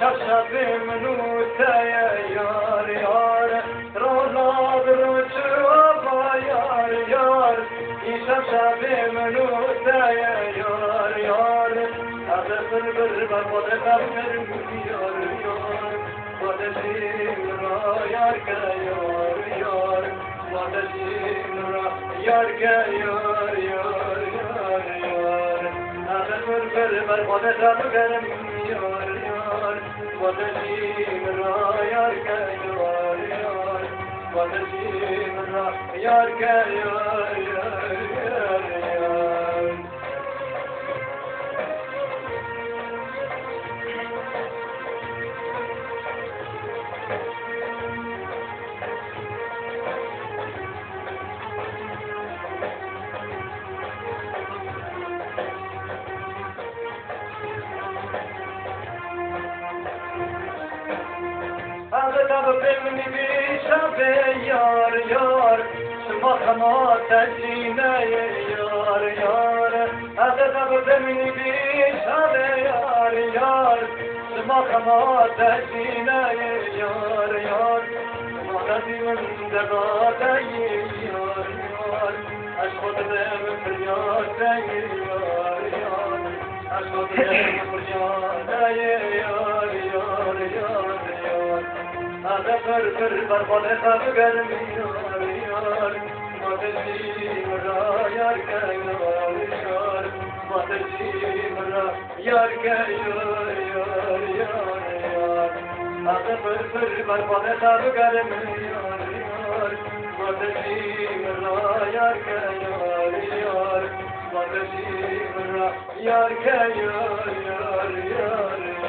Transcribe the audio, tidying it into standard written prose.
شب منوته یار یار روناد روچو با یار یار شب منوته یار یار از بر بر خود خبر یار یار خود شیم را یار که یار یار خود شیم را یار که یار یار یار یار از بر خود خبر یار یار خود شیم را یار که یار یار خود شیم را یار که یار یار یار یار هذا بمني بشاب يار يار شما خما تجينا يار يار هذا بمني بشاب يار يار شما خما تجينا يار يار ما نبي من دبا يار يار أشهد بهم فرياد يار يار أشهد بهم فرياد يار يار يار هذا فرفر برباد خبر یار یار مادری مرا یار که یار یار مادری مرا یار که یار یار یار یار هذا فرفر برباد خبر یار یار مادری مرا یار که یار یار مادری مرا یار که یار یار یار